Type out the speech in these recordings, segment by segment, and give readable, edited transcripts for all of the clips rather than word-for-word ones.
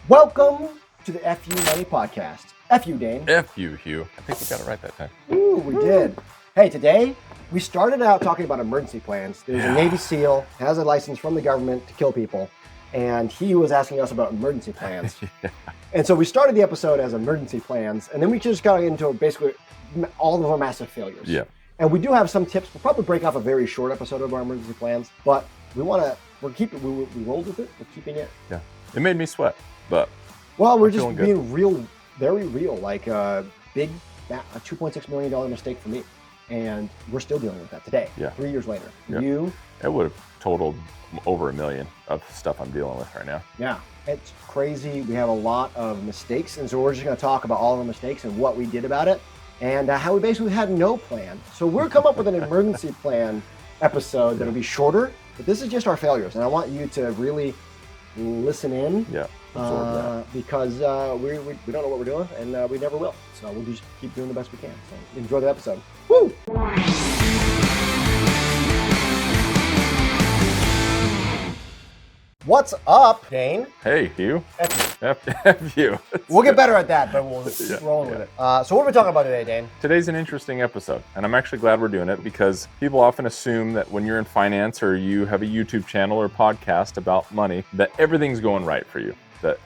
Welcome to the FU Money Podcast. FU, Dane. F you, Hugh. I think we got it right that time. Ooh, we did. Hey, today we started out talking about emergency plans. There's a Navy SEAL, has a license from the government to kill people, and he was asking us about emergency plans. And so we started the episode as emergency plans, and then we just got into basically all of our massive failures. Yeah. And we do have some tips. We'll probably break off a very short episode of our emergency plans, but we rolled with it. We're keeping it. Yeah. It made me sweat, but well, we're I'm just feeling being real, very real, like a $2.6 million mistake for me. And we're still dealing with that today, 3 years later. Yeah. It would have totaled over $1 million of stuff I'm dealing with right now. Yeah, it's crazy. We have a lot of mistakes. And so we're just going to talk about all of the mistakes and what we did about it and how we basically had no plan. So we'll come up with an emergency plan episode that'll be shorter, but this is just our failures. And I want you to really listen in. Yeah. Because we don't know what we're doing and we never will. So we'll just keep doing the best we can. So enjoy the episode. Woo! What's up, Dane? Hey, Hugh. F you. We'll get better at that, but we'll roll with it. So what are we talking about today, Dane? Today's an interesting episode, and I'm actually glad we're doing it because people often assume that when you're in finance or you have a YouTube channel or podcast about money, that everything's going right for you. That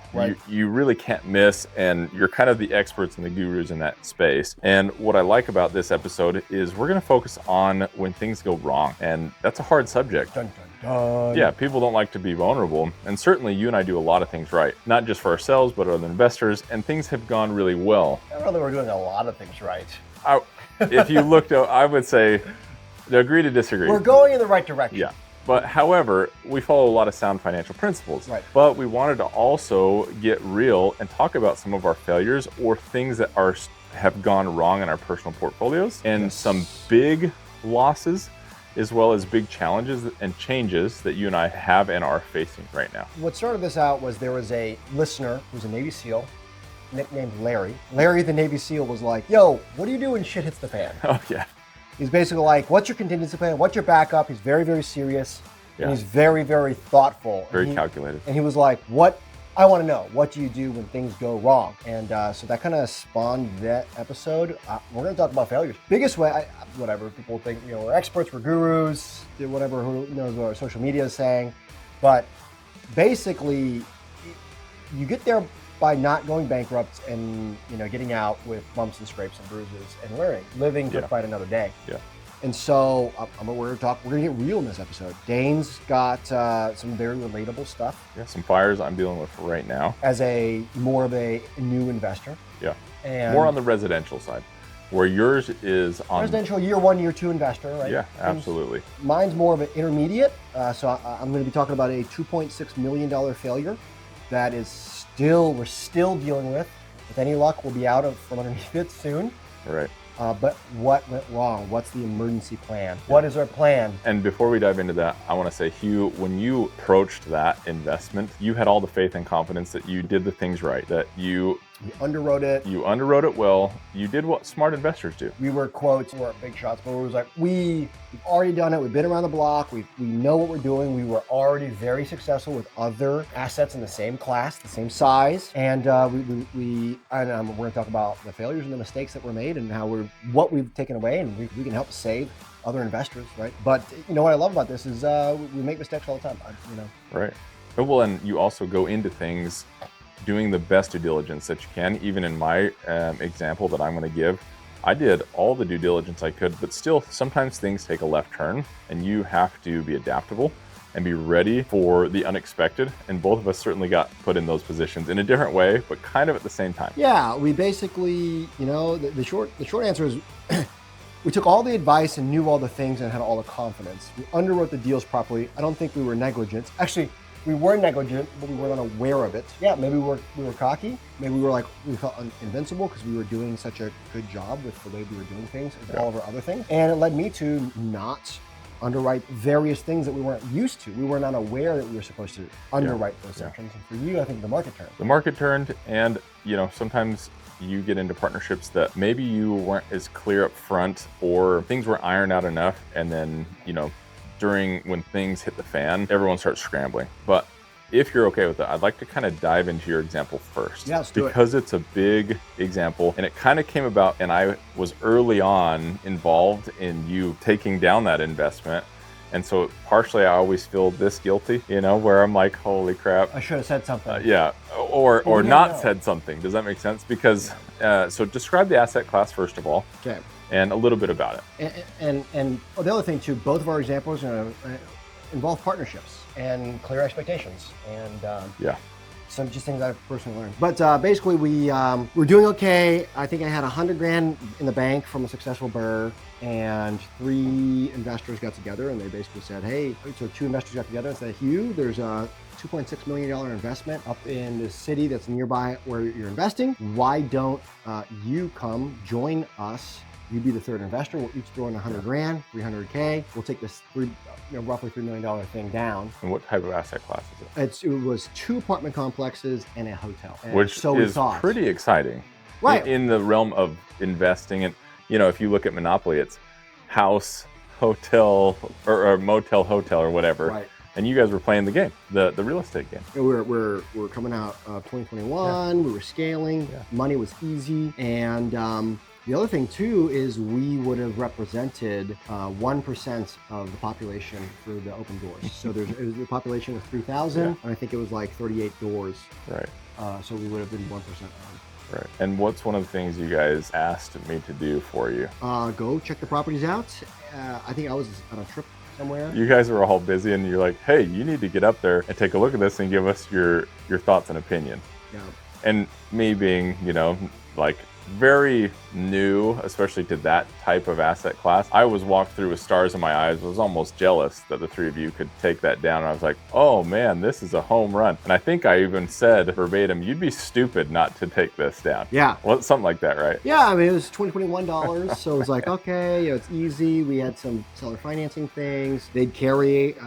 you really can't miss, and you're kind of the experts and the gurus in that space. And what I like about this episode is we're going to focus on when things go wrong, and that's a hard subject. Dun, dun, dun. Yeah, people don't like to be vulnerable, and certainly you and I do a lot of things right, not just for ourselves, but other investors, and things have gone really well. I don't know that we're doing a lot of things right. If you looked, I would say, agree to disagree. We're going in the right direction. Yeah. But however, we follow a lot of sound financial principles. Right. But we wanted to also get real and talk about some of our failures or things that have gone wrong in our personal portfolios and some big losses, as well as big challenges and changes that you and I have and are facing right now. What started this out was there was a listener who's a Navy SEAL, nicknamed Larry. Larry, the Navy SEAL, was like, yo, what do you do when shit hits the fan? Oh, yeah. He's basically like, what's your contingency plan? What's your backup? He's very, very serious. Yeah. And he's very, very thoughtful. Very calculated. And he was like, I want to know, what do you do when things go wrong? And so that kind of spawned that episode. We're going to talk about failures. Biggest way, whatever, people think, we're experts, we're gurus, whatever, who knows what our social media is saying. But basically, you get there by not going bankrupt and getting out with bumps and scrapes and bruises and living to fight another day. Yeah. And so we're gonna get real in this episode. Dane's got some very relatable stuff. Yeah, some fires I'm dealing with right now. As more of a new investor. Yeah. And more on the residential side, where yours is on residential year 1, year 2 investor, right? Yeah, absolutely. Mine's more of an intermediate. So I'm going to be talking about a $2.6 million failure that we're still dealing with. With any luck, we'll be out from underneath it soon. Right. But what went wrong? What's the emergency plan? What is our plan? And before we dive into that, I want to say, Hugh, when you approached that investment, you had all the faith and confidence that you did the things right, that you underwrote it. You underwrote it well. You did what smart investors do. We were big shots, but it was like, we've already done it. We've been around the block. We know what we're doing. We were already very successful with other assets in the same class, the same size. And we're going to talk about the failures and the mistakes that were made and what we've taken away, and we can help save other investors, right? But what I love about this is we make mistakes all the time, Right. Well, and you also go into things doing the best due diligence that you can. Even in my example that I'm going to give, I did all the due diligence I could, but still sometimes things take a left turn and you have to be adaptable and be ready for the unexpected. And both of us certainly got put in those positions in a different way, but kind of at the same time. Yeah, we basically, the short answer is we took all the advice and knew all the things and had all the confidence. We underwrote the deals properly. I don't think we were negligent. Actually, we were negligent, but we weren't unaware of it. Yeah, maybe we were cocky. Maybe we felt invincible because we were doing such a good job with the way we were doing things and all of our other things. And it led me to not underwrite various things that we weren't used to. We were not aware that we were supposed to underwrite those sections. And for you, I think the market turned. The market turned, and sometimes you get into partnerships that maybe you weren't as clear up front, or things weren't ironed out enough, and then when things hit the fan, everyone starts scrambling. But if you're okay with it, I'd like to kind of dive into your example first. Yeah, let's do it. Because it's a big example, and it kind of came about, and I was early on involved in you taking down that investment. And so partially I always feel this guilty, where I'm like, holy crap. I should have said something. Yeah, or not said something. Does that make sense? Because, so describe the asset class first of all. Okay. And a little bit about it. And the other thing too, both of our examples involve partnerships and clear expectations, and some just things I've personally learned. But basically, we're doing okay. I think I had $100,000 in the bank from a successful burr, and 3 investors got together, and they basically said, "Hey," so 2 investors got together and said, "Hugh, there's a $2.6 million investment up in the city that's nearby where you're investing. Why don't you come join us? You be the 3rd investor. We'll each throw in $100,000, $300K. We'll take this roughly $3 million thing down." And what type of asset class is it? It was 2 apartment complexes and a hotel. And which is pretty exciting. Right. In the realm of investing. And, if you look at Monopoly, it's house, hotel, or motel, hotel, or whatever. Right. And you guys were playing the game, the real estate game. We're coming out of 2021. We were scaling. Money was easy. And the other thing too is we would have represented 1% of the population for the open doors. So the population was 3,000, and I think it was like 38 doors. Right. So we would have been 1% on. Right. And what's one of the things you guys asked me to do for you? Go check the properties out. I think I was on a trip somewhere. You guys were all busy, and you're like, "Hey, you need to get up there and take a look at this and give us your thoughts and opinion." Yeah. And me being, like very new, especially to that type of asset class, I was walked through with stars in my eyes. I was almost jealous that the 3 of you could take that down. And I was like, oh man, this is a home run. And I think I even said verbatim, you'd be stupid not to take this down. Yeah. Well, something like that, right? Yeah, I mean, it was $2021, so it was like, okay, it's easy. We had some seller financing things. They'd carry,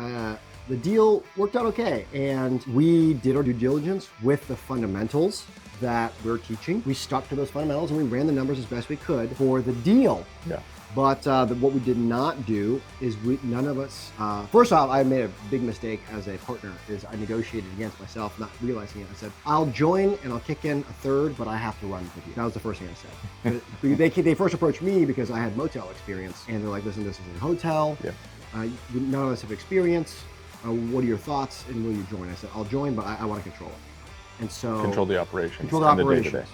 the deal worked out okay. And we did our due diligence with the fundamentals that we're teaching. We stuck to those fundamentals and we ran the numbers as best we could for the deal. Yeah. But what we did not do is none of us, first off, I made a big mistake as a partner, is I negotiated against myself, not realizing it. I said, I'll join and I'll kick in a 3rd, but I have to run with you. That was the first thing I said. They first approached me because I had motel experience, and they're like, listen, this is a hotel. Yeah. None of us have experience. What are your thoughts, and will you join? I said, I'll join, but I want to control it. And so control the operations. Control the operations. day-to-day.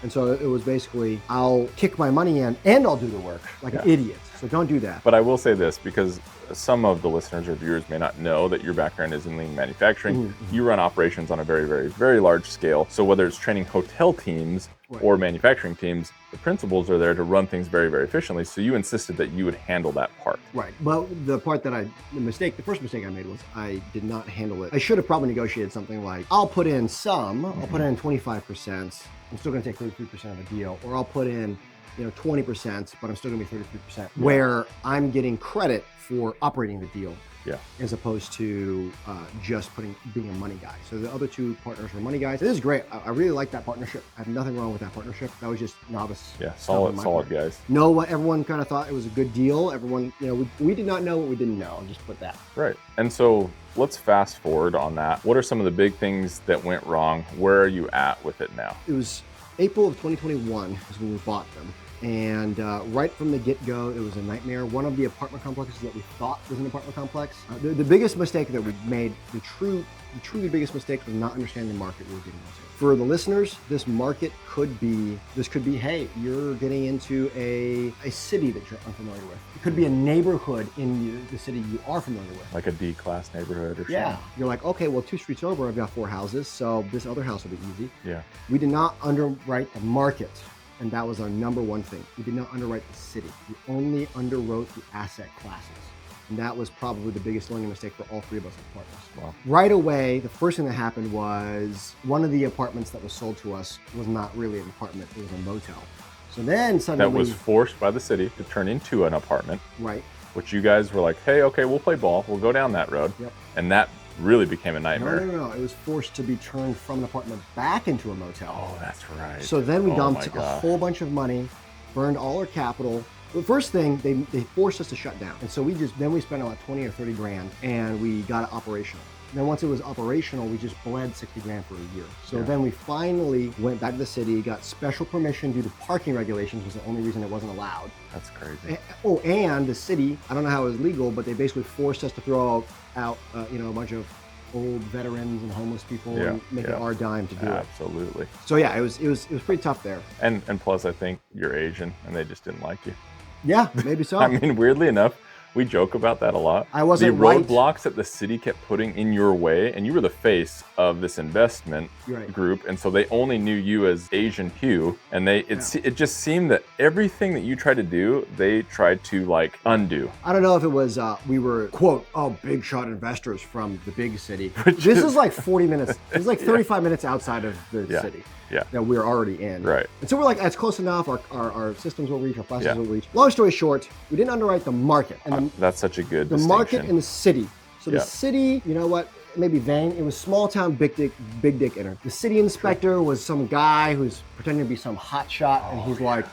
And so it was basically, I'll kick my money in and I'll do the work like an idiot. So don't do that. But I will say this, because some of the listeners or viewers may not know that your background is in lean manufacturing. Mm-hmm. You run operations on a very, very, very large scale. So whether it's training hotel teams or manufacturing teams, the principals are there to run things very, very efficiently. So you insisted that you would handle that part. Right. Well, the part that the first mistake I made was I did not handle it. I should have probably negotiated something like, I'll put in I'll put in 25%. I'm still going to take 33% of the deal, or I'll put in 20%, but I'm still going to be 33%, where I'm getting credit for operating the deal, as opposed to just being a money guy. So the other 2 partners were money guys. This is great. I really like that partnership. I have nothing wrong with that partnership. That was just novice. Yeah, solid guys. Know what everyone kind of thought it was a good deal. Everyone, we did not know what we didn't know. I'll just put that. Right. And so let's fast forward on that. What are some of the big things that went wrong? Where are you at with it now? It was April of 2021 is when we bought them. And right from the get-go, it was a nightmare. One of the apartment complexes that we thought was an apartment complex. The biggest mistake that we made, the truly biggest mistake, was not understanding the market we were getting into. For the listeners, this could be, hey, you're getting into a city that you're unfamiliar with. It could be a neighborhood in the city you are familiar with. Like a D-class neighborhood or something. Yeah. You're like, okay, well, 2 streets over, I've got 4 houses, so this other house will be easy. Yeah. We did not underwrite the market. And that was our number one thing. We did not underwrite the city. We only underwrote the asset classes. And that was probably the biggest learning mistake for all 3 of us as partners. Wow. Right away, the first thing that happened was one of the apartments that was sold to us was not really an apartment, it was a motel. So then suddenly— That was forced by the city to turn into an apartment. Right. Which you guys were like, hey, okay, we'll play ball. We'll go down that road. Yep. And that really became a nightmare. No. It was forced to be turned from an apartment back into a motel. Oh, that's right. So then we dumped a whole bunch of money, burned all our capital. The first thing, they forced us to shut down. And so we spent about 20 or 30 grand and we got it operational. Then once it was operational, we just bled 60 grand for a year. So Yeah. then we finally went back to the city, got special permission due to parking regulations, was the only reason it wasn't allowed. That's crazy. And the city, I don't know how it was legal, but they basically forced us to throw out, a bunch of old veterans and homeless people and make it our dime to do it. Absolutely. So yeah, it was pretty tough there. And plus, I think you're Asian, and they just didn't like you. Yeah, maybe so. I mean, weirdly enough, we joke about that a lot. I wasn't the roadblocks that the city kept putting in your way, and you were the face of this investment group, and so they only knew you as Asian Hugh, and it just seemed that everything that you tried to do, they tried to like undo. I don't know if it was we were quote big shot investors from the big city. This is like 40 minutes. It's like 35 minutes outside of the city. Yeah. That we're already in. Right. And so we're like, that's close enough. Our systems will reach, our processes will reach. Long story short, we didn't underwrite the market. And that's such a good the market in the city. So the city, you know what? Maybe vain. It was small town, big dick enter. The city inspector was some guy who's pretending to be some hot shot, and he's like,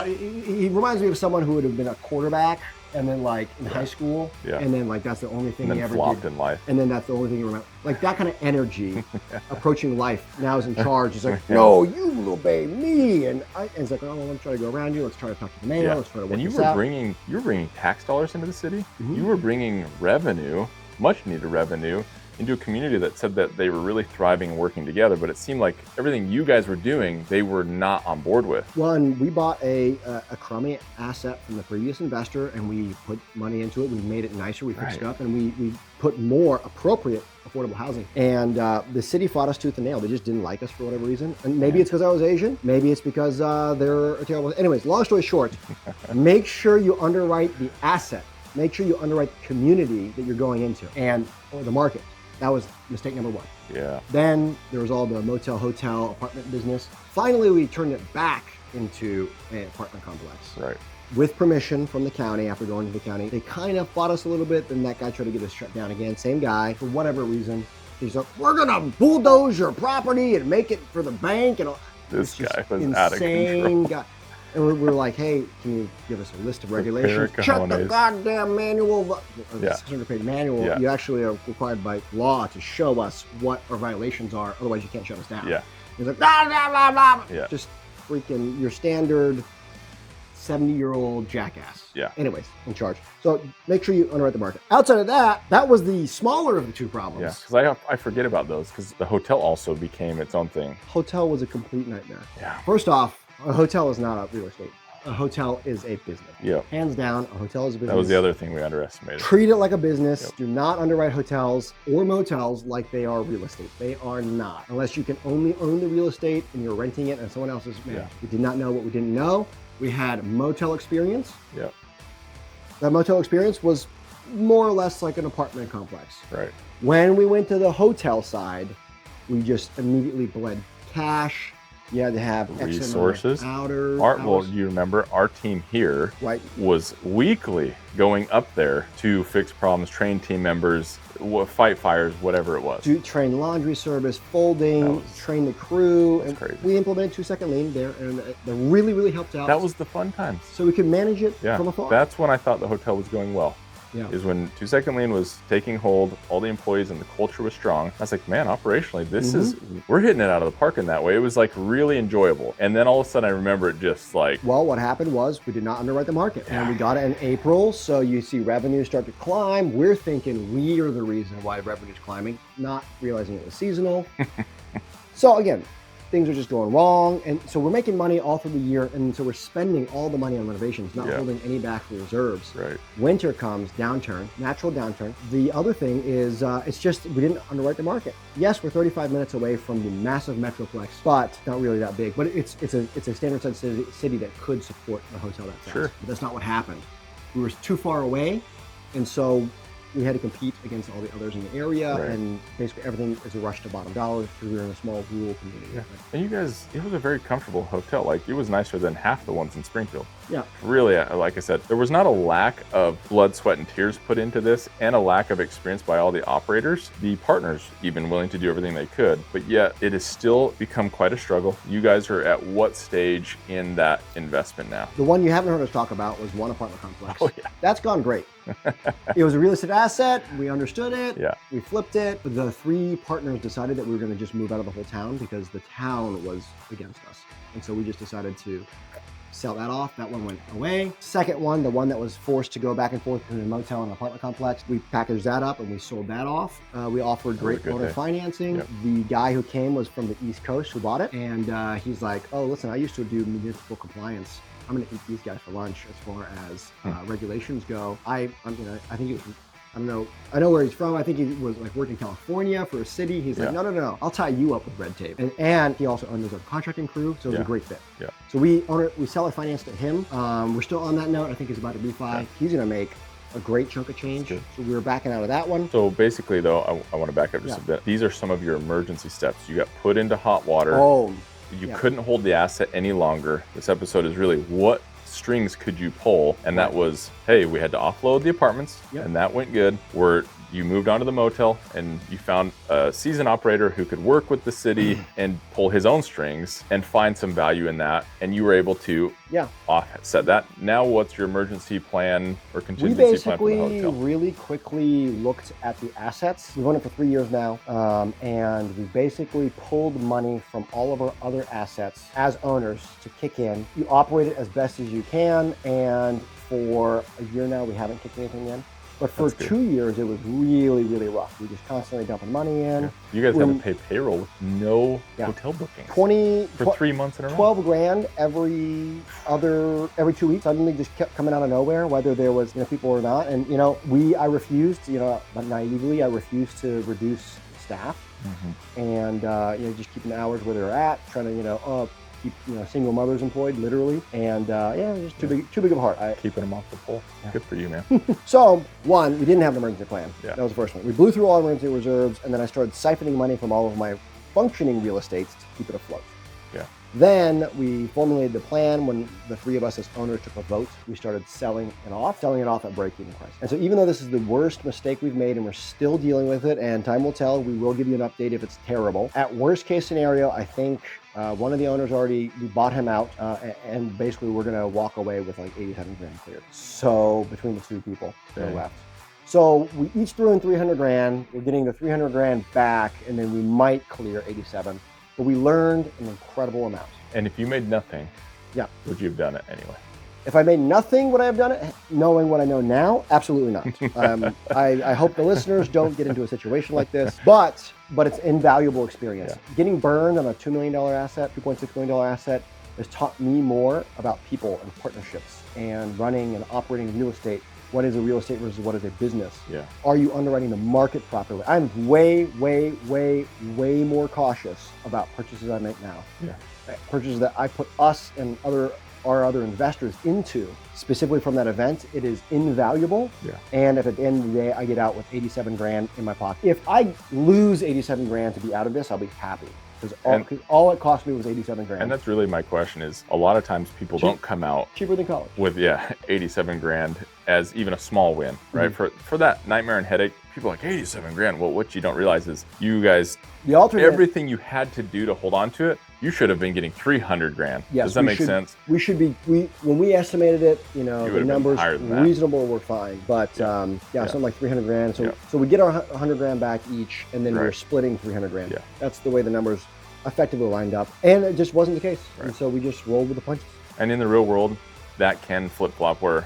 he reminds me of someone who would have been a quarterback. And then like in high school, and then like that's the only thing he ever flopped did in life. And then that's the only thing you remember. Like that kind of energy approaching life. Now is in charge. He's like, no, you will obey me. And it's like, oh, well, let's try to go around you. Let's try to talk to the mayor. Let's try to work this out. And you were bringing tax dollars into the city. You were bringing revenue, much needed revenue, into a community that said that they were really thriving and working together, but it seemed like everything you guys were doing, they were not on board with. Well, and we bought a crummy asset from the previous investor, and we put money into it. We made it nicer, we fixed it up, and we put more appropriate affordable housing. And the city fought us tooth and nail. They just didn't like us for whatever reason. And maybe it's because I was Asian. Maybe it's because they're terrible. Anyways, long story short, make sure you underwrite the asset. Make sure you underwrite the community that you're going into or the market. That was mistake number one. Yeah. Then there was all the motel, hotel, apartment business. Finally, we turned it back into an apartment complex. Right. With permission from the county after going to the county. They kind of fought us a little bit. Then that guy tried to get us shut down again. Same guy, for whatever reason. He's like, we're going to bulldoze your property and make it for the bank. And all. This guy was out of control. Guy. And we're like, hey, can you give us a list of regulations? Check the goddamn manual, the 600-page manual. Yeah. You actually are required by law to show us what our violations are. Otherwise, you can't shut us down. Yeah. He's like, blah, blah, blah, blah. Yeah. Just freaking your standard 70-year-old jackass. Yeah. Anyways, in charge. So make sure you underwrite the market. Outside of that, that was the smaller of the two problems. Yeah, because I forget about those, because the hotel also became its own thing. Hotel was a complete nightmare. Yeah. First off, a hotel is not a real estate. A hotel is a business. Yeah. Hands down, a hotel is a business. That was the other thing we underestimated. Treat it like a business. Yep. Do not underwrite hotels or motels like they are real estate. They are not. Unless you can only own the real estate and you're renting it and someone else is managing. We did not know what we didn't know. We had motel experience. Yeah. That motel experience was more or less like an apartment complex. Right. When we went to the hotel side, we just immediately bled cash. You had to have resources. Well, you remember our team here was weekly going up there to fix problems, train team members, fight fires, whatever it was. Train laundry service, folding, train the crew. And crazy. We implemented 2-second lien there, and that really, really helped out. That was the fun times. So we could manage it from afar. That's when I thought the hotel was going well. Yeah. Is when 2-second lien was taking hold, all the employees and the culture was strong. I was like, man, operationally, we're hitting it out of the park in that way. It was like really enjoyable. And then all of a sudden I remember it just like. Well, what happened was we did not underwrite the market. And we got it in April. So you see revenue start to climb. We're thinking we are the reason why revenue is climbing, not realizing it was seasonal. So again, things are just going wrong. And so we're making money all through the year. And so we're spending all the money on renovations, not holding any back for reserves. Right. Winter comes, downturn, natural downturn. The other thing is it's just we didn't underwrite the market. Yes, we're 35 minutes away from the massive metroplex, but not really that big. But it's a standard-sized city that could support a hotel that size. Sure. But that's not what happened. We were too far away. And so we had to compete against all the others in the area, and basically everything is a rush to bottom dollar because we were in a small rural community. Yeah. And you guys, it was a very comfortable hotel. Like, it was nicer than half the ones in Springfield. Yeah. Really, like I said, there was not a lack of blood, sweat, and tears put into this, and a lack of experience by all the operators, the partners even willing to do everything they could. But yet, it has still become quite a struggle. You guys are at what stage in that investment now? The one you haven't heard us talk about was one apartment complex. Oh, yeah. That's gone great. It was a real estate asset. We understood it. Yeah. We flipped it. The three partners decided that we were going to just move out of the whole town because the town was against us. And so we just decided to sell that off. That one went away. Second one, the one that was forced to go back and forth between a motel and an apartment complex, we packaged that up and we sold that off. We offered great owner financing. Yep. The guy who came was from the East Coast who bought it. And he's like, oh, listen, I used to do municipal compliance. I'm going to eat these guys for lunch as far as regulations go. I think he was, I don't know. I know where he's from. I think he was like working in California for a city. He's like, no. I'll tie you up with red tape. And he also owned his own contracting crew, so it was a great fit. Yeah. So we seller financed to him. We're still on that note. I think he's about to refi. Yeah. He's going to make a great chunk of change. So we were backing out of that one. So basically, though, I want to back up just a bit. These are some of your emergency steps. You got put into hot water. Oh. You couldn't hold the asset any longer. This episode is really what strings could you pull? And that was, hey, we had to offload the apartments, and that went good. You moved on to the motel and you found a seasoned operator who could work with the city and pull his own strings and find some value in that. And you were able to offset that. Now what's your emergency plan or contingency plan for the hotel? We basically really quickly looked at the assets. We've owned it for 3 years now. And we basically pulled money from all of our other assets as owners to kick in. You operate it as best as you can. And for a year now, we haven't kicked anything in. But for 2 years, it was really, really rough. We just constantly dumping money in. Yeah. You guys had to pay payroll with no hotel bookings. For 3 months in a row. 12 grand every 2 weeks. Suddenly just kept coming out of nowhere, whether there was people or not. And I refused, naively, I refused to reduce staff. And just keeping the hours where they're at, trying to keep single mothers employed, literally, and just too big of a heart. Keeping them off the pole. Good for you, man. So one, we didn't have an emergency plan. That was the first one. We blew through all emergency reserves, and then I started siphoning money from all of my functioning real estates to keep it afloat. Then we formulated the plan. When the three of us as owners took a vote, we started selling it off at break-even price. And so even though this is the worst mistake we've made and we're still dealing with it, and time will tell, we will give you an update if it's terrible. At worst case scenario, I think one of the owners we bought him out, and basically we're gonna walk away with like 87 grand cleared. So between the two people that are left. So we each threw in 300 grand, we're getting the 300 grand back, and then we might clear 87. But we learned an incredible amount. And if you made nothing, would you have done it anyway? If I made nothing, would I have done it? Knowing what I know now, absolutely not. I hope the listeners don't get into a situation like this, but it's invaluable experience. Getting burned on a $2 million asset, $2.6 million asset has taught me more about people and partnerships and running and operating real estate. What is a real estate versus what is a business? Are you underwriting the market properly? I'm way more cautious about purchases I make now. Purchases that I put us and our other investors into, specifically from that event, it is invaluable. And if at the end of the day, I get out with 87 grand in my pocket. If I lose 87 grand to be out of this, I'll be happy. Because all it cost me was 87 grand. And that's really my question is, a lot of times people don't come out cheaper than college with 87 grand as even a small win, right? For that nightmare and headache, people are like 87 grand. Well, what you don't realize is you guys, everything you had to do to hold on to it, you should have been getting 300 grand. Does that make sense? We should be, when we estimated it, the numbers reasonable were fine, but something like 300 grand. So we get our 100 grand back each, and then we're splitting 300 grand. That's the way the numbers effectively lined up, and it just wasn't the case. And so we just rolled with the punches. And in the real world, that can flip-flop where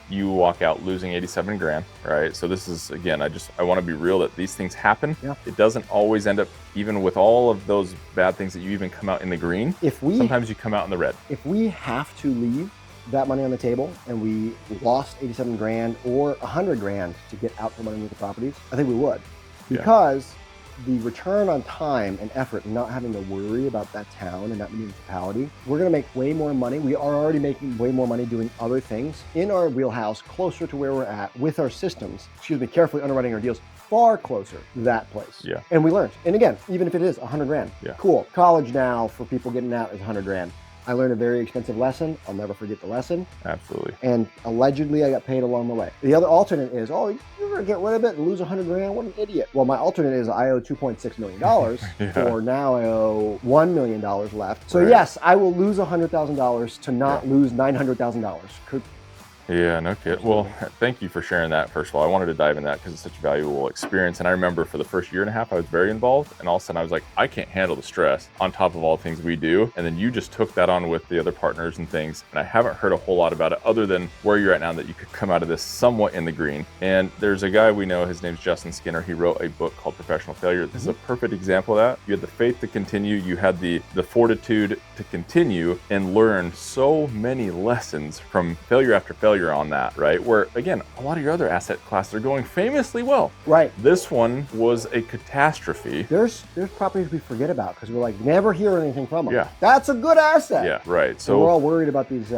you walk out losing 87 grand, right? So this is, again, I want to be real that these things happen. It doesn't always end up, even with all of those bad things, that you even come out in the green. Sometimes you come out in the red. If we have to leave that money on the table and we lost 87 grand or 100 grand to get out from underneath the properties, I think we would. Because the return on time and effort, not having to worry about that town and that municipality, we're going to make way more money. We are already making way more money doing other things in our wheelhouse, closer to where we're at with our systems, carefully underwriting our deals, far closer to that place. And we learned. And again, even if it is 100 grand, cool. College now for people getting out is 100 grand. I learned a very expensive lesson. I'll never forget the lesson. Absolutely. And allegedly, I got paid along the way. The other alternate is, you're going to get rid of it and lose 100 grand? What an idiot. Well, my alternate is I owe $2.6 million, or now I owe $1 million left. So yes, I will lose $100,000 to not lose $900,000. Yeah, no kid. Well, thank you for sharing that. First of all, I wanted to dive in that because it's such a valuable experience. And I remember for the first year and a half, I was very involved. And all of a sudden I was like, I can't handle the stress on top of all the things we do. And then you just took that on with the other partners and things. And I haven't heard a whole lot about it other than where you're at now, that you could come out of this somewhat in the green. And there's a guy we know, his name's Justin Skinner. He wrote a book called Professional Failure. This is a perfect example of that. You had the faith to continue. You had the fortitude to continue and learn so many lessons from failure after failure on that, right? Where again, a lot of your other asset classes are going famously well. Right. This one was a catastrophe. There's properties we forget about because we're like, never hear anything from them. Yeah. That's a good asset. Yeah, right. So we're all worried about these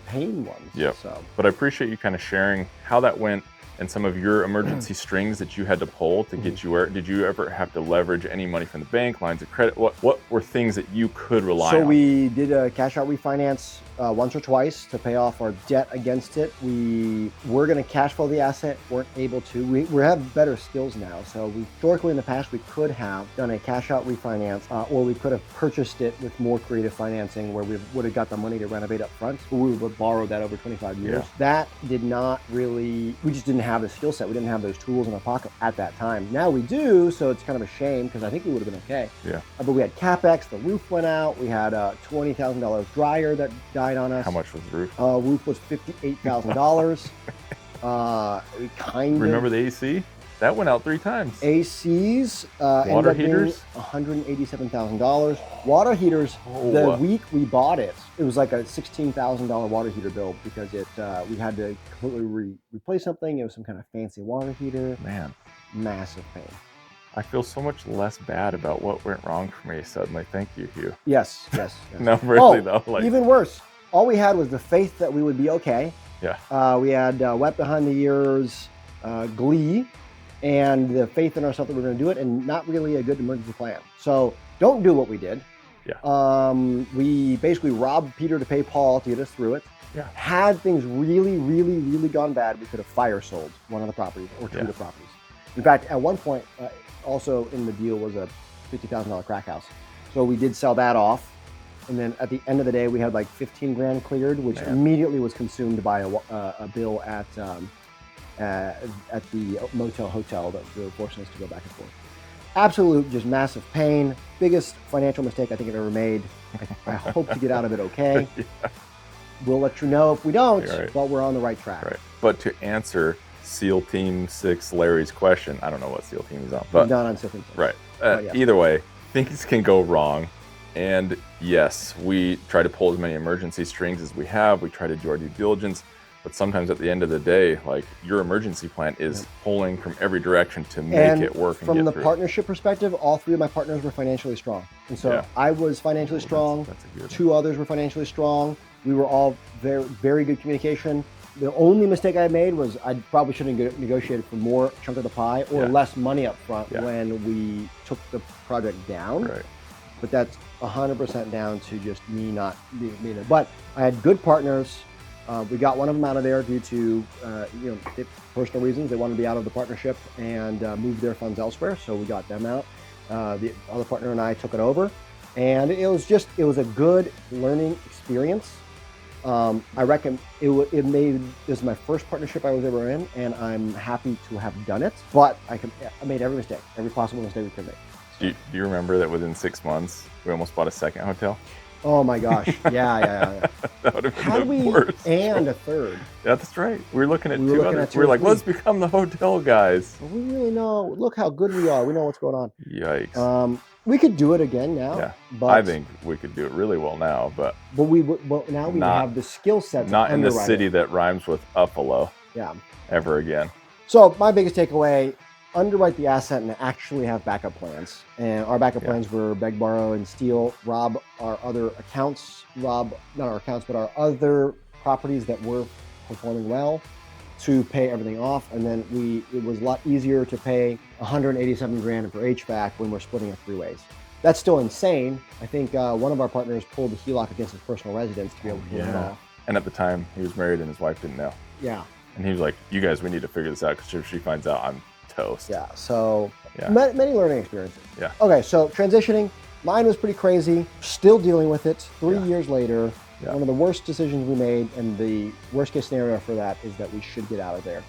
pain ones. Yeah. So. But I appreciate you kind of sharing how that went and some of your emergency strings that you had to pull to get you where. Did you ever have to leverage any money from the bank, lines of credit? What were things that you could rely on? So we did a cash out refinance once or twice to pay off our debt against it. We were going to cash flow the asset, weren't able to. We have better skills now. So historically in the past, we could have done a cash out refinance or we could have purchased it with more creative financing where we would have got the money to renovate up front. We would have borrowed that over 25 years. Yeah. That did not really, we just didn't have the skill set. We didn't have those tools in our pocket at that time. Now we do, so it's kind of a shame because I think we would have been okay. Yeah. But we had CapEx, the roof went out. We had a $20,000 dryer that died on us. How much was the roof? Roof was $58,000. We kind of remember the AC? That went out 3 times. ACs water heaters, $187,000. Water heaters. The week we bought it, it was like a $16,000 water heater bill because it we had to completely replace something. It was some kind of fancy water heater. Man, massive pain. I feel so much less bad about what went wrong for me suddenly. Thank you, Hugh. Yes. No, really though. Like, even worse. All we had was the faith that we would be okay. Yeah. We had wet behind the ears, glee, and the faith in ourselves that we were going to do it, and not really a good emergency plan. So don't do what we did. Yeah. We basically robbed Peter to pay Paul to get us through it. Yeah. Had things really gone bad, we could have fire sold one of the properties or two of the properties. In fact, at one point, also in the deal was a $50,000 crack house. So we did sell that off. And then at the end of the day, we had like 15 grand cleared, which immediately was consumed by a bill at the motel hotel that they were forcing us to go back and forth. Absolute, just massive pain. Biggest financial mistake I think I've ever made. I hope to get out of it okay. Yeah. We'll let you know if we don't, but we're on the right track. Right. But to answer SEAL Team 6 Larry's question, I don't know what SEAL Team he's on, but not on SEAL Team 6. Right. Either way, things can go wrong. And yes, we try to pull as many emergency strings as we have. We try to do our due diligence, but sometimes at the end of the day, like your emergency plan is pulling from every direction to make it work. And from the partnership perspective, all 3 of my partners were financially strong. And so I was financially strong. That's a good 2 others were financially strong. We were all very good communication. The only mistake I made was I probably should have negotiated for more chunk of the pie or less money up front when we took the project down. Right. But that's 100% down to just me not being there. But I had good partners. We got one of them out of there due to personal reasons. They wanted to be out of the partnership and move their funds elsewhere. So we got them out. The other partner and I took it over. And it was a good learning experience. I reckon this is my first partnership I was ever in, and I'm happy to have done it. But I made every mistake, every possible mistake we could make. Do you remember that within 6 months we almost bought a second hotel? Oh my gosh! Yeah. That would have been the worst. And a third. Yeah, that's right. We were looking at 2 others. We were like, let's become the hotel guys. Well, we really know. Look how good we are. We know what's going on. Yikes. We could do it again now. Yeah, but I think we could do it really well now, but now we have the skill set. Not in the city that rhymes with Buffalo. Yeah. Ever again. So my biggest takeaway: underwrite the asset and actually have backup plans. And our backup plans were beg, borrow, and steal. Rob our other accounts. Rob not our accounts, but our other properties that were performing well, to pay everything off. And then it was a lot easier to pay 187 grand for HVAC when we're splitting it 3 ways. That's still insane. I think one of our partners pulled the HELOC against his personal residence to be able to pay it off. And at the time he was married and his wife didn't know. Yeah. And he was like, you guys, we need to figure this out because if she finds out, I'm toast. Yeah. So many learning experiences. Yeah. Okay. So transitioning, mine was pretty crazy. Still dealing with it 3 years later. Yeah. One of the worst decisions we made, and the worst case scenario for that is that we should get out of there.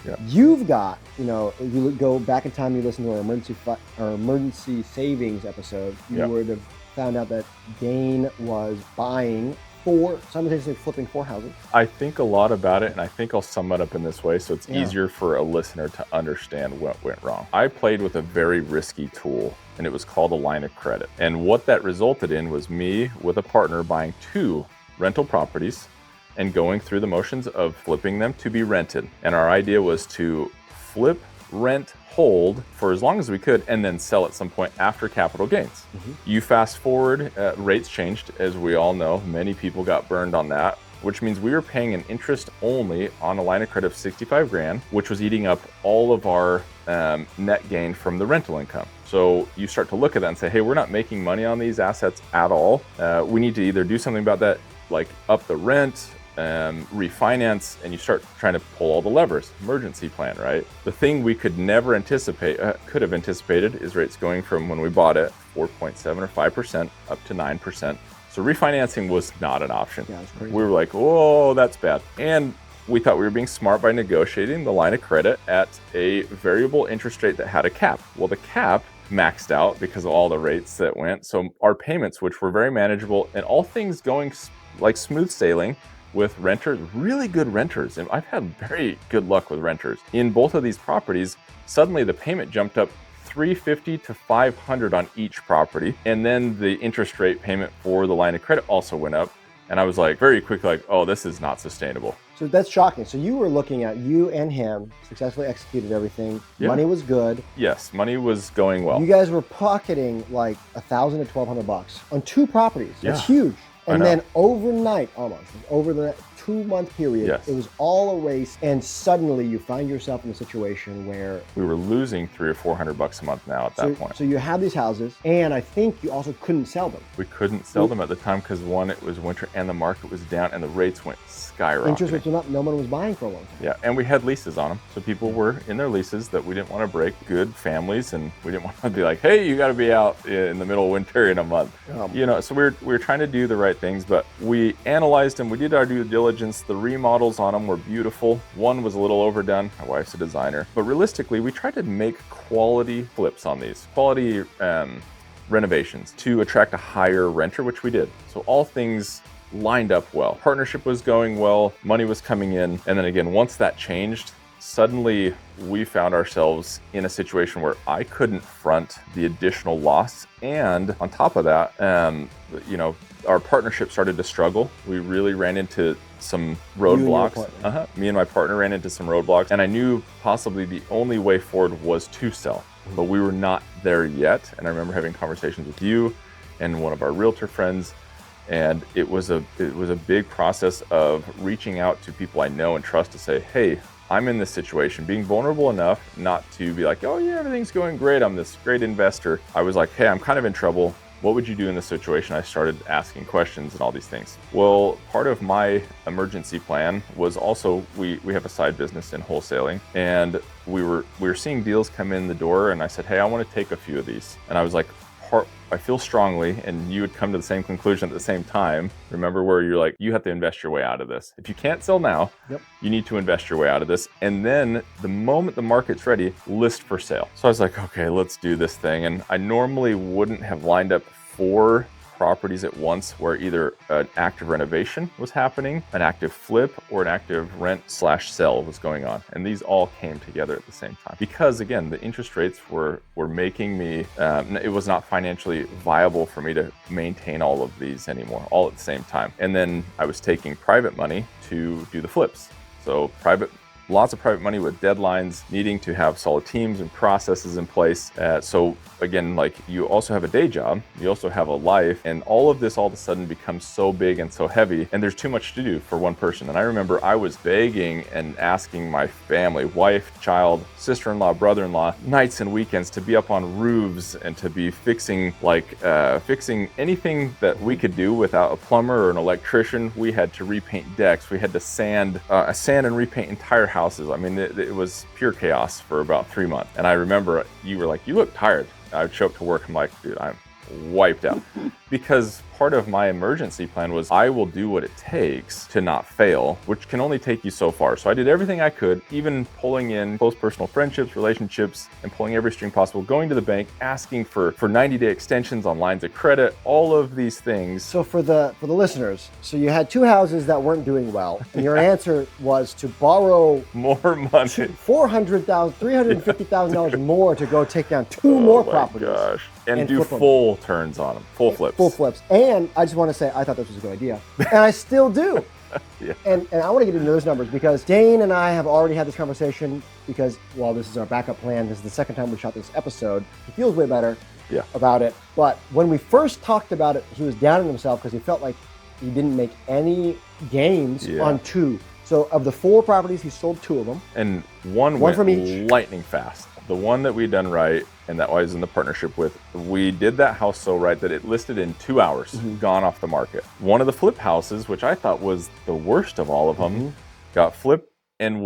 Yeah. You've got, if you go back in time, you listen to our emergency savings episode, you would have found out that Dane was buying simultaneously flipping 4 houses. I think a lot about it, and I think I'll sum it up in this way so it's easier for a listener to understand what went wrong. I played with a very risky tool, and it was called a line of credit. And what that resulted in was me with a partner buying 2 rental properties and going through the motions of flipping them to be rented. And our idea was to flip, rent, hold for as long as we could, and then sell at some point after capital gains. You fast forward, rates changed, as we all know. Many people got burned on that, which means we were paying an interest only on a line of credit of 65 grand, which was eating up all of our net gain from the rental income. So you start to look at that and say, hey, we're not making money on these assets at all. We need to either do something about that, like up the rent, refinance, and you start trying to pull all the levers. Emergency plan, right? The thing we could never could have anticipated is rates going from when we bought it 4.7 or 5% up to 9%. So refinancing was not an option. Yeah, that's crazy. We were like, whoa, that's bad. And we thought we were being smart by negotiating the line of credit at a variable interest rate that had a cap. Well, the cap maxed out because of all the rates that went. So our payments, which were very manageable, and all things going like smooth sailing, with renters, really good renters. And I've had very good luck with renters. In both of these properties, suddenly the payment jumped up $350 to $500 on each property. And then the interest rate payment for the line of credit also went up. And I was like, very quickly, like, oh, this is not sustainable. So that's shocking. So you were looking at, you and him successfully executed everything. Yeah. Money was good. Yes, money was going well. You guys were pocketing like $1,000 to $1,200 on 2 properties. That's Yeah. huge. And then overnight, almost over the 2-month period, it was all erased, and suddenly you find yourself in a situation where we were losing $300 or $400 a month now at that point. So you had these houses, and I think you also couldn't sell them. We couldn't sell them at the time because, one, it was winter and the market was down and the rates went skyrocketing. Interest rates went up, no one was buying for a long time. Yeah, and we had leases on them. So people were in their leases that we didn't want to break, good families, and we didn't want to be like, hey, you got to be out in the middle of winter in a month. So we were trying to do the right things, but we analyzed them. We did our due diligence. The remodels on them were beautiful. One was a little overdone. My wife's a designer. But realistically, we tried to make quality flips on these, quality renovations to attract a higher renter, which we did. So all things lined up well. Partnership was going well. Money was coming in. And then again, once that changed, suddenly we found ourselves in a situation where I couldn't front the additional loss. And on top of that, our partnership started to struggle. We really ran into some roadblocks. Me and my partner ran into some roadblocks, and I knew possibly the only way forward was to sell, but we were not there yet. And I remember having conversations with you and one of our realtor friends, and it was a big process of reaching out to people I know and trust to say, hey, I'm in this situation, being vulnerable enough not to be like, oh yeah, everything's going great, I'm this great investor. I was like, hey, I'm kind of in trouble. What would you do in this situation? I started asking questions and all these things. Well, part of my emergency plan was also, we have a side business in wholesaling, and we were seeing deals come in the door, and I said, hey, I want to take a few of these. And I was like, I feel strongly, and you would come to the same conclusion at the same time. Remember where you're like, you have to invest your way out of this. If you can't sell now, you need to invest your way out of this. And then the moment the market's ready, list for sale. So I was like, okay, let's do this thing. And I normally wouldn't have lined up 4 properties at once where either an active renovation was happening, an active flip, or an active rent/sell was going on. And these all came together at the same time. Because again, the interest rates were making me, it was not financially viable for me to maintain all of these anymore, all at the same time. And then I was taking private money to do the flips. So lots of private money with deadlines, needing to have solid teams and processes in place. So again, like, you also have a day job, you also have a life, and all of this all of a sudden becomes so big and so heavy, and there's too much to do for one person. And I remember I was begging and asking my family, wife, child, sister-in-law, brother-in-law, nights and weekends to be up on roofs and to be fixing anything that we could do without a plumber or an electrician. We had to repaint decks. We had to sand and repaint entire houses. I mean, it was pure chaos for about 3 months. And I remember you were like, you look tired. I would show up to work. I'm like, dude, I'm wiped out. because part of my emergency plan was I will do what it takes to not fail, which can only take you so far. So I did everything I could, even pulling in close personal friendships, relationships, and pulling every string possible, going to the bank, asking for 90-day extensions on lines of credit, all of these things. So for the listeners, so you had 2 houses that weren't doing well, and your answer was to borrow more money, $400,000, $350,000 more to go take down 2 more properties. Gosh. And do full turns on them, full flips. Full flips. And I just want to say, I thought this was a good idea. And I still do. Yeah. And I want to get into those numbers because Dane and I have already had this conversation because while this is our backup plan, this is the second time we shot this episode. He feels way better about it. But when we first talked about it, he was down on himself because he felt like he didn't make any gains on 2. So of the 4 properties, he sold 2 of them. And one went from each, lightning fast. The one that we done right, and that I was in the partnership with, we did that house so right that it listed in 2 hours, gone off the market. One of the flip houses, which I thought was the worst of all of them, got flipped and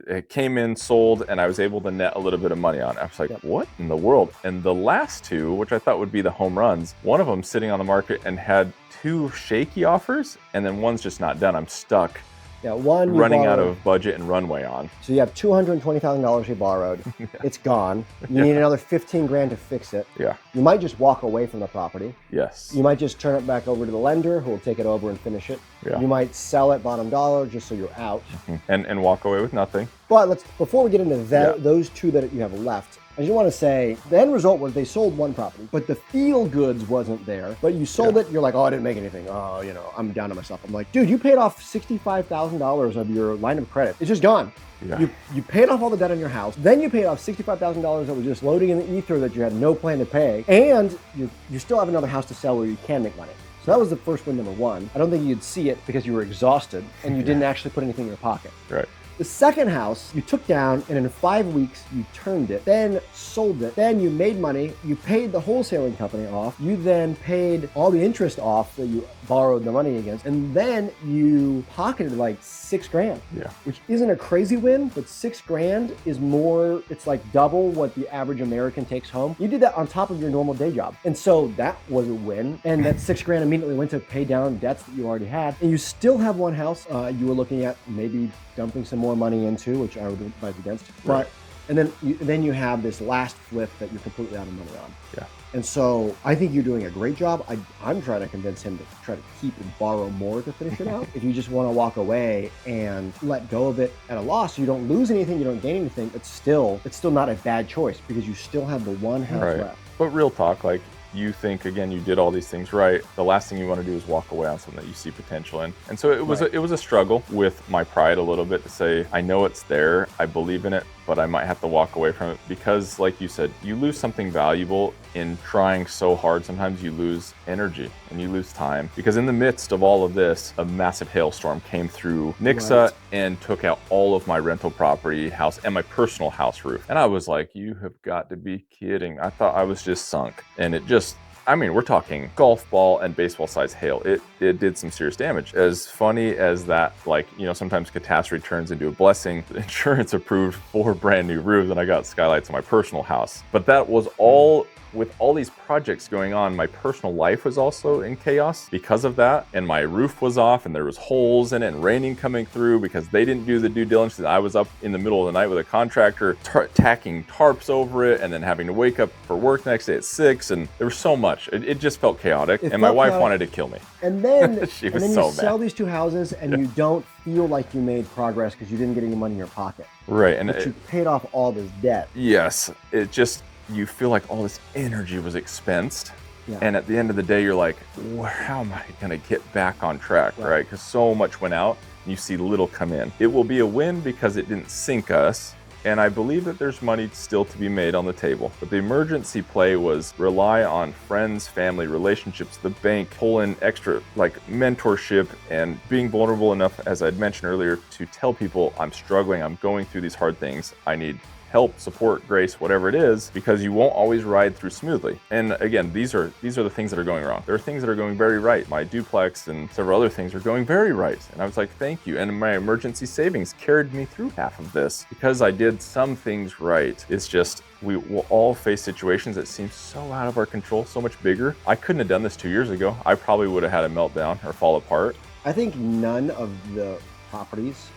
it came in, sold, and I was able to net a little bit of money on it. I was like, what in the world? And the last 2, which I thought would be the home runs, one of them sitting on the market and had 2 shaky offers, and then one's just not done. I'm stuck. One running out of budget and runway on. So you have $220,000 you borrowed. It's gone. You need another $15,000 to fix it. Yeah. You might just walk away from the property. Yes. You might just turn it back over to the lender who will take it over and finish it. Yeah. You might sell it bottom dollar just so you're out. And walk away with nothing. But before we get into those 2 that you have left, I just want to say the end result was they sold 1 property, but the feel goods wasn't there. But you sold it, you're like, oh, I didn't make anything. Oh, I'm down to myself. I'm like, dude, you paid off $65,000 of your line of credit. It's just gone. Yeah. You paid off all the debt on your house. Then you paid off $65,000 that was just loading in the ether that you had no plan to pay. And you still have another house to sell where you can make money. So that was the first win, number 1. I don't think you'd see it because you were exhausted and you didn't actually put anything in your pocket. Right. The second house you took down, and in 5 weeks you turned it, then sold it, then you made money, you paid the wholesaling company off, you then paid all the interest off that you borrowed the money against, and then you pocketed like $6,000. Yeah. Which isn't a crazy win, but $6,000 is more, it's like double what the average American takes home. You did that on top of your normal day job. And so that was a win. And that $6,000 immediately went to pay down debts that you already had. And you still have 1 house you were looking at maybe dumping some more money into, which I would advise against. But and then you have this last flip that you're completely out of money on. Yeah. And so I think you're doing a great job. I'm trying to convince him to try to keep and borrow more to finish it out. If you just want to walk away and let go of it at a loss, you don't lose anything, you don't gain anything. It's still not a bad choice because you still have the 1 house left. But real talk, like, you think, again, you did all these things right. The last thing you want to do is walk away on something that you see potential in. And so it was a struggle with my pride a little bit to say, I know it's there, I believe in it, but I might have to walk away from it because, like you said, you lose something valuable in trying so hard. Sometimes you lose energy and you lose time because in the midst of all of this, a massive hailstorm came through Nixa and took out all of my rental property house and my personal house roof. And I was like, you have got to be kidding. I thought I was just sunk. And it just, I mean, we're talking golf ball and baseball size hail. It did some serious damage. As funny as that, like, sometimes catastrophe turns into a blessing. The insurance approved 4 brand new roofs and I got skylights on my personal house. But that was all, with all these projects going on, my personal life was also in chaos because of that. And my roof was off and there was holes in it and raining coming through because they didn't do the due diligence. I was up in the middle of the night with a contractor tacking tarps over it and then having to wake up for work the next day at 6. And there was so much. It just felt chaotic. And my wife wanted to kill me. And then, she was you so sell mad. these 2 houses and you don't feel like you made progress because you didn't get any money in your pocket. Right. And but you paid off all this debt. Yes. It just, you feel like all this energy was expensed. Yeah. And at the end of the day, you're like, how am I going to get back on track, right? Because so much went out and you see little come in. It will be a win because it didn't sink us. And I believe that there's money still to be made on the table. But the emergency play was rely on friends, family, relationships, the bank, pull in extra like mentorship and being vulnerable enough, as I'd mentioned earlier, to tell people I'm struggling, I'm going through these hard things, I need help, support, grace, whatever it is, because you won't always ride through smoothly. And again, these are the things that are going wrong. There are things that are going very right. My duplex and several other things are going very right. And I was like, thank you. And my emergency savings carried me through half of this because I did some things right. It's just, we will all face situations that seem so out of our control, so much bigger. I couldn't have done this 2 years ago. I probably would have had a meltdown or fall apart. I think none of the properties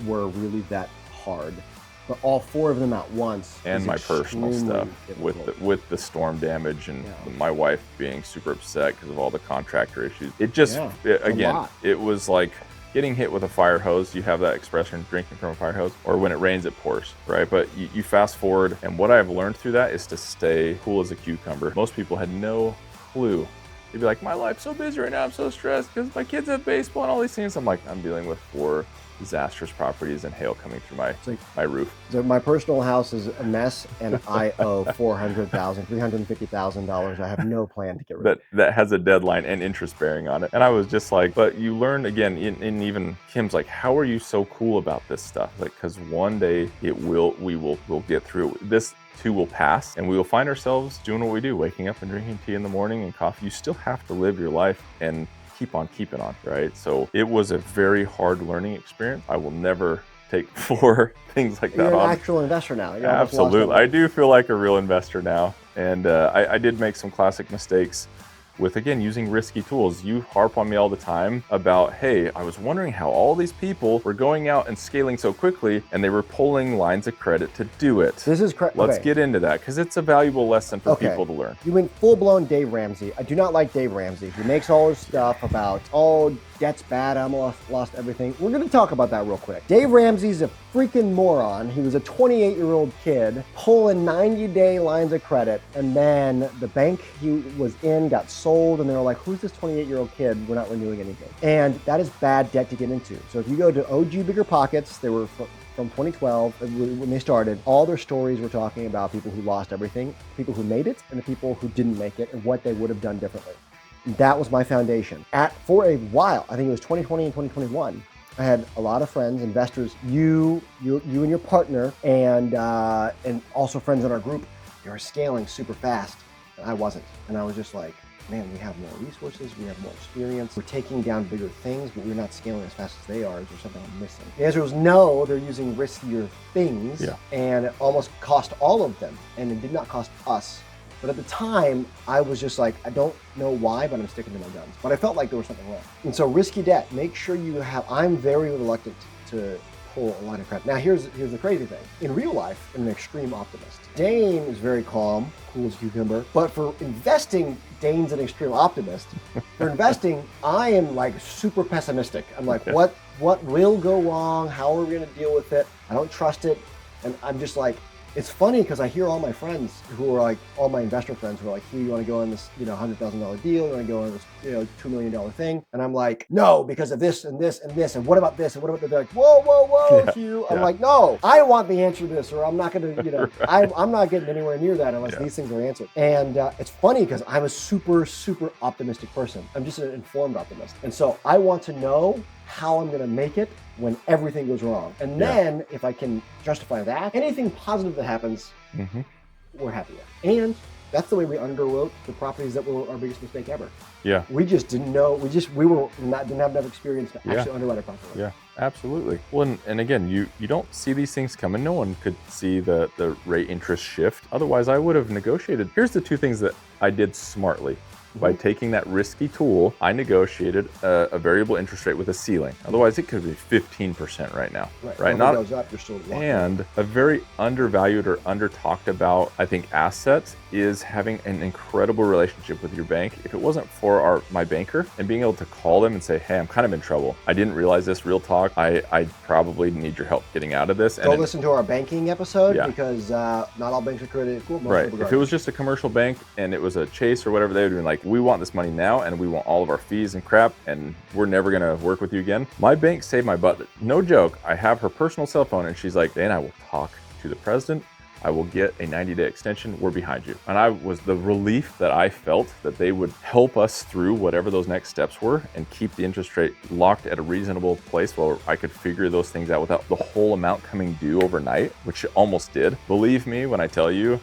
were really that hard, but all 4 of them at once. And my personal stuff with the storm damage and my wife being super upset because of all the contractor issues. It just, it was like getting hit with a fire hose. You have that expression, drinking from a fire hose, or when it rains, it pours, right? But you fast forward, and what I've learned through that is to stay cool as a cucumber. Most people had no clue. They'd be like, my life's so busy right now, I'm so stressed because my kids have baseball and all these things. I'm like, I'm dealing with 4 disastrous properties and hail coming through my roof. So my personal house is a mess, and I owe $400,000, $350,000. I have no plan to get rid of it. That has a deadline and interest bearing on it. And I was just like, but you learn again, in even Kim's like, how are you so cool about this stuff? Like, because one day we'll get through it. This too will pass, and we will find ourselves doing what we do, waking up and drinking tea in the morning and coffee. You still have to live your life and keep on keeping on, right? So it was a very hard learning experience. I will never take 4 things like that on. You're an actual investor now. Yeah, absolutely. I do feel like a real investor now. And I did make some classic mistakes with, again, using risky tools. You harp on me all the time about, hey, I was wondering how all these people were going out and scaling so quickly and they were pulling lines of credit to do it. This is correct. Let's get into that because it's a valuable lesson for people to learn. You went full-blown Dave Ramsey. I do not like Dave Ramsey. He makes all his stuff about, oh, debt's bad, I'm lost everything. We're going to talk about that real quick. Dave Ramsey's a freaking moron. He was a 28-year-old kid pulling 90-day lines of credit, and then the bank he was in got sold, and they were like, who's this 28-year-old kid? We're not renewing anything. And that is bad debt to get into. So if you go to OG Bigger Pockets, they were from 2012, when they started, all their stories were talking about people who lost everything, people who made it, and the people who didn't make it, and what they would have done differently. That was my foundation. For a while, I think it was 2020 and 2021, I had a lot of friends, investors, you and your partner, and also friends in our group. They were scaling super fast, and I wasn't. And I was just like, man, we have more resources, we have more experience, we're taking down bigger things, but we're not scaling as fast as they are. Is there something I'm missing? The answer was no, they're using riskier things, and it almost cost all of them, and it did not cost us. But at the time, I was just like, I don't know why, but I'm sticking to my guns. But I felt like there was something wrong. And so risky debt, make sure you have, I'm very reluctant to pull a line of credit. Now here's the crazy thing. In real life, I'm an extreme optimist. Dane is very calm, cool as a cucumber, but for investing, Dane's an extreme optimist. For investing, I am like super pessimistic. I'm like, what will go wrong? How are we gonna deal with it? I don't trust it. And I'm just like, it's funny because I hear all my friends who are like, all my investor friends who are like, hey, you want to go on this, $100,000 deal? You want to go on this, $2 million thing? And I'm like, no, because of this and this and this. And what about this? And what about that? They're like, whoa, Hugh. I'm like, no, I want the answer to this, or I'm not going to, I'm not getting anywhere near that unless these things are answered. And it's funny because I'm a super, super optimistic person. I'm just an informed optimist. And so I want to know how I'm going to make it when everything goes wrong. And then if I can justify that, anything positive that happens, we're happy with. And that's the way we underwrote the properties that were our biggest mistake ever. Yeah. We just didn't know, didn't have enough experience to actually underwrite it properly. Yeah, absolutely. Well, and again, you don't see these things coming. No one could see the rate interest shift. Otherwise, I would have negotiated. Here's the 2 things that I did smartly. By taking that risky tool, I negotiated a variable interest rate with a ceiling. Otherwise, it could be 15% right now. Right. Not, goes up, you're still and a very undervalued or under-talked about, I think, asset is having an incredible relationship with your bank. If it wasn't for my banker and being able to call them and say, hey, I'm kind of in trouble. I didn't realize this, real talk. I probably need your help getting out of this. Go listen to our banking episode because not all banks are created equal. Right. If it was just a commercial bank and it was a Chase or whatever, they would have been like, we want this money now and we want all of our fees and crap and we're never going to work with you again. My bank saved my butt. No joke. I have her personal cell phone and she's like, Dan, I will talk to the president. I will get a 90-day extension. We're behind you. And the relief that I felt that they would help us through whatever those next steps were and keep the interest rate locked at a reasonable place where I could figure those things out without the whole amount coming due overnight, which it almost did. Believe me when I tell you,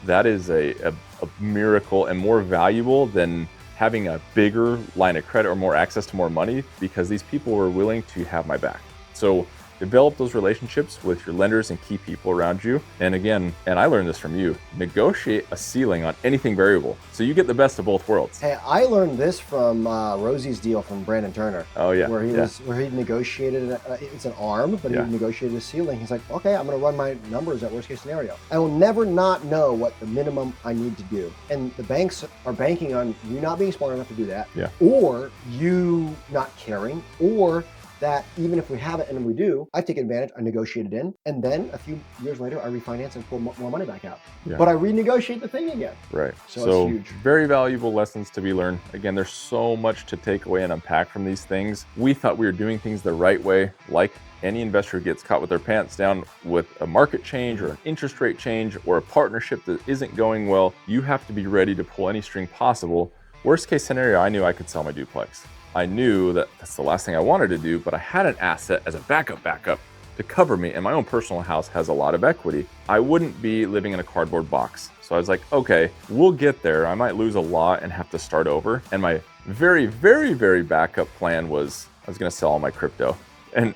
that is a miracle and more valuable than having a bigger line of credit or more access to more money, because these people were willing to have my back. So develop those relationships with your lenders and key people around you. And again, and I learned this from you, negotiate a ceiling on anything variable so you get the best of both worlds. Hey, I learned this from Rosie's deal from Brandon Turner. Oh yeah. Where he negotiated, it's an arm, but he negotiated a ceiling. He's like, okay, I'm gonna run my numbers at worst case scenario. I will never not know what the minimum I need to do. And the banks are banking on you not being smart enough to do that, or you not caring, or that even if we have it and we do, I take advantage, I negotiate it in, and then a few years later, I refinance and pull more money back out. But I renegotiate the thing again. Right. So it's huge. Very valuable lessons to be learned. Again, there's so much to take away and unpack from these things. We thought we were doing things the right way, like any investor who gets caught with their pants down with a market change or an interest rate change or a partnership that isn't going well. You have to be ready to pull any string possible. Worst case scenario, I knew I could sell my duplex. I knew that that's the last thing I wanted to do, but I had an asset as a backup to cover me, and my own personal house has a lot of equity. I wouldn't be living in a cardboard box. So I was like, okay, we'll get there. I might lose a lot and have to start over. And my very, very, very backup plan was I was gonna sell all my crypto and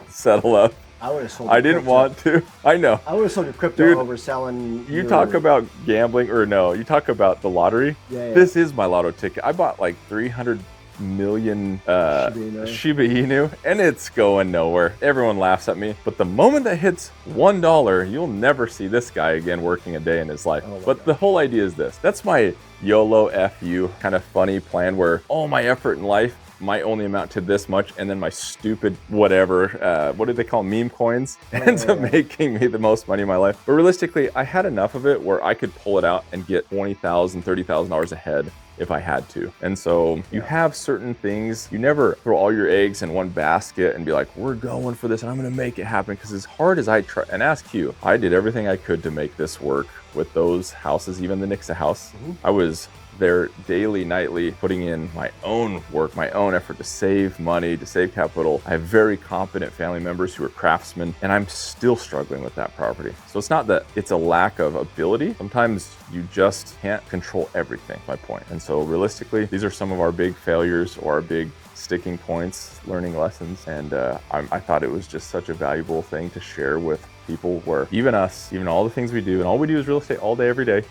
settle up. I would have sold. I didn't want to. I know. I would have sold your crypto over selling. You talk about gambling, or no? You talk about the lottery. Yeah. This is my lotto ticket. I bought like 300 million Shiba Inu, and it's going nowhere. Everyone laughs at me, but the moment that hits $1, you'll never see this guy again working a day in his life. But the whole idea is this. That's my YOLO FU kind of funny plan where all my effort in life might only amount to this much, and then my stupid whatever, what do they call meme coins, ends up making me the most money in my life. But realistically, I had enough of it where I could pull it out and get $20,000, $30,000 ahead if I had to. And so you have certain things, you never throw all your eggs in one basket and be like, we're going for this and I'm gonna make it happen. Because as hard as I try, and ask you, I did everything I could to make this work with those houses, even the Nixa house. I was there daily, nightly, putting in my own work, my own effort to save money, to save capital. I have very competent family members who are craftsmen, and I'm still struggling with that property. So it's not that it's a lack of ability. Sometimes you just can't control everything, my point. And so realistically, these are some of our big failures or our big sticking points, learning lessons. And I thought it was just such a valuable thing to share with people where even us, even all the things we do, and all we do is real estate all day, every day,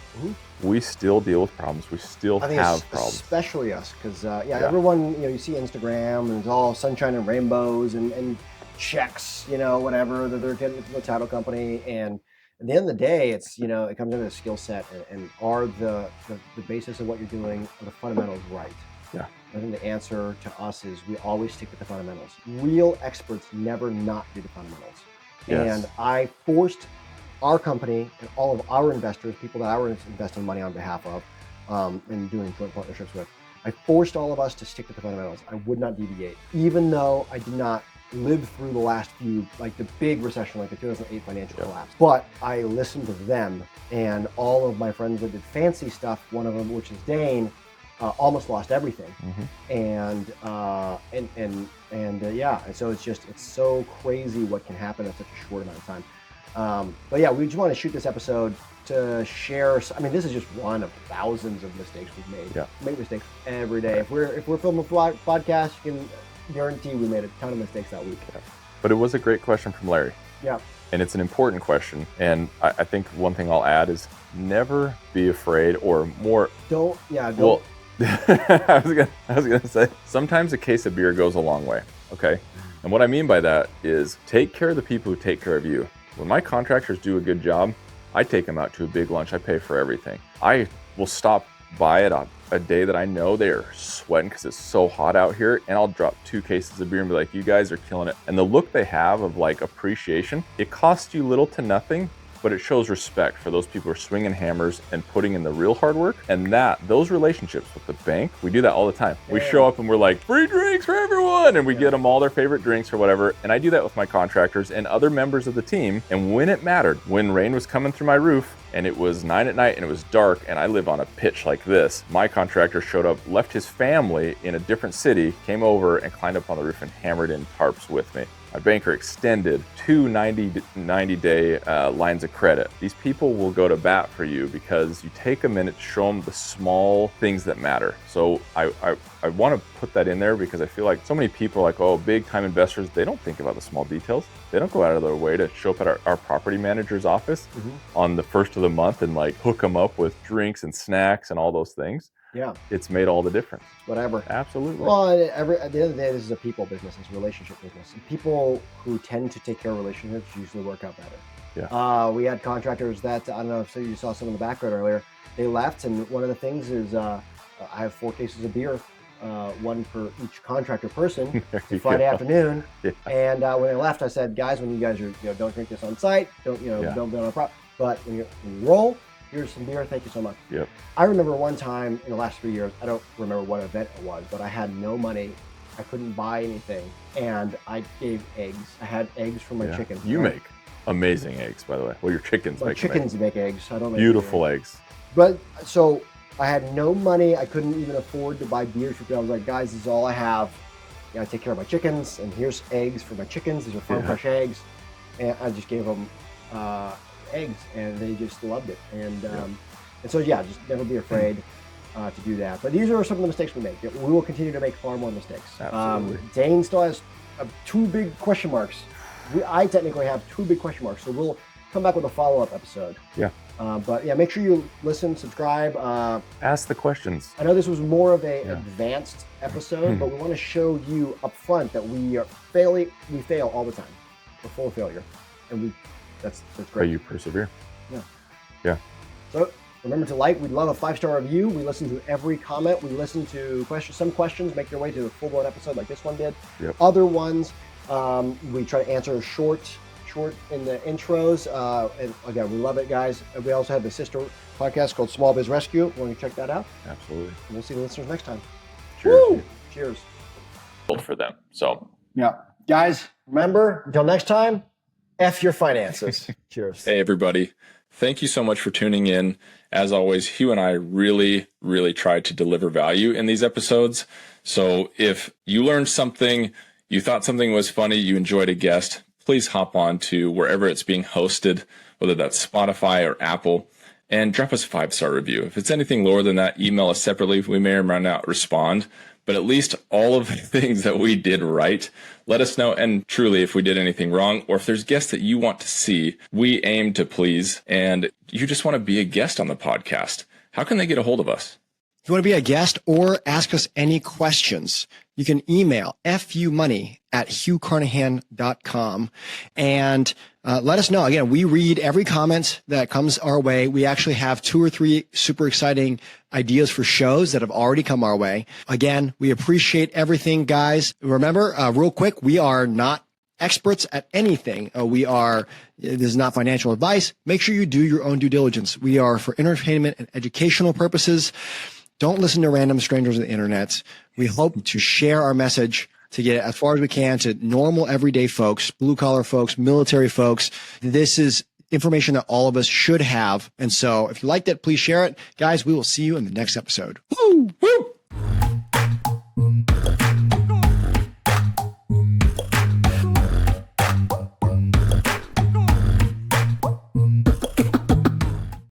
we still deal with problems. We still have problems. Especially us, because everyone, you see Instagram and it's all sunshine and rainbows and checks, whatever that they're getting from the title company. And at the end of the day, it's, it comes into a skill set and are the basis of what you're doing, are the fundamentals right? Yeah. I think the answer to us is we always stick with the fundamentals. Real experts never not do the fundamentals. Yes. And I forced our company and all of our investors, people that I was investing money on behalf of and doing joint partnerships with, I forced all of us to stick to the fundamentals. I would not deviate, even though I did not live through the last few, like the big recession, like the 2008 financial collapse. But I listened to them, and all of my friends that did fancy stuff, one of them, which is Dane, almost lost everything. And so it's so crazy what can happen in such a short amount of time. But yeah, we just want to shoot this episode to share. I mean, this is just one of thousands of mistakes we've made. We make mistakes every day. If we're filming a podcast, you can guarantee we made a ton of mistakes that week. But it was a great question from Larry. And it's an important question. And I think one thing I'll add is never be afraid, or more. Don't. Well, I was gonna say, sometimes a case of beer goes a long way, okay? And what I mean by that is take care of the people who take care of you. When my contractors do a good job, I take them out to a big lunch. I pay for everything. I will stop by at a day that I know they're sweating because it's so hot out here, and I'll drop 2 cases of beer and be like, you guys are killing it. And the look they have of like appreciation, it costs you little to nothing, but it shows respect for those people who are swinging hammers and putting in the real hard work. And those relationships with the bank, we do that all the time. We show up and we're like, free drinks for everyone, and we get them all their favorite drinks or whatever. And I do that with my contractors and other members of the team. And when it mattered, when rain was coming through my roof and it was 9 at night and it was dark and I live on a pitch like this, my contractor showed up, left his family in a different city, came over and climbed up on the roof and hammered in tarps with me. My banker extended 2 90-day lines of credit. These people will go to bat for you because you take a minute to show them the small things that matter. So I want to put that in there because I feel like so many people are like, oh, big time investors, they don't think about the small details. They don't go out of their way to show up at our property manager's office on the first of the month and like hook them up with drinks and snacks and all those things. Yeah. It's made all the difference. Whatever. Absolutely. Well, at the end of the day, this is a people business. It's a relationship business. And people who tend to take care of relationships usually work out better. Yeah. We had contractors that, I don't know if you saw some in the background earlier, they left. And one of the things is I have 4 cases of beer, one for each contractor person, Friday afternoon. Yeah. And when they left, I said, guys, when you guys are, don't drink this on site, don't be on a prop, but when you roll, here's some beer, thank you so much. Yep. I remember one time in the last 3 years, I don't remember what event it was, but I had no money. I couldn't buy anything. And I gave eggs. I had eggs for my chickens. You make amazing eggs, by the way. Well, your chickens make chickens make eggs. I don't make beautiful eggs. But so I had no money. I couldn't even afford to buy beer. I was like, guys, this is all I have. I take care of my chickens, and here's eggs for my chickens. These are farm fresh eggs. And I just gave them eggs, and they just loved it. And so just never be afraid to do that. But these are some of the mistakes we make. We will continue to make far more mistakes. Absolutely. Dane still has 2 big question marks. I technically have 2 big question marks, so we'll come back with a follow-up episode. Yeah. But make sure you listen, subscribe. Ask the questions. I know this was more of a advanced episode, but we want to show you up front that we fail all the time. We're full of failure, and that's great. But you persevere. Yeah. So remember to like. We'd love a 5-star review. We listen to every comment. We listen to questions. Some questions make their way to a full-blown episode like this one did. Yep. Other ones, we try to answer short in the intros. And again, we love it, guys. And we also have the sister podcast called Small Biz Rescue. If you want to check that out. Absolutely. And we'll see the listeners next time. Cheers. Woo! Cheers. For them. So. Yeah. Guys, remember, until next time, F your finances. Cheers. Hey, everybody. Thank you so much for tuning in. As always, Hugh and I really, really try to deliver value in these episodes. So if you learned something, you thought something was funny, you enjoyed a guest, please hop on to wherever it's being hosted, whether that's Spotify or Apple, and drop us a 5-star review. If it's anything lower than that, email us separately. We may or may not respond, but at least all of the things that we did right, let us know. And truly, if we did anything wrong, or if there's guests that you want to see, we aim to please, and you just want to be a guest on the podcast, how can they get a hold of us? If you want to be a guest or ask us any questions, you can email fumoney@hughcarnahan.com and let us know. Again, we read every comment that comes our way. We actually have 2 or 3 super exciting ideas for shows that have already come our way. Again, we appreciate everything, guys. Remember, real quick, we are not experts at anything. This is not financial advice. Make sure you do your own due diligence. We are for entertainment and educational purposes. Don't listen to random strangers on the internet. We hope to share our message to get as far as we can to normal, everyday folks, blue collar folks, military folks. This is information that all of us should have. And so if you liked it, please share it. Guys, we will see you in the next episode. Woo! Woo!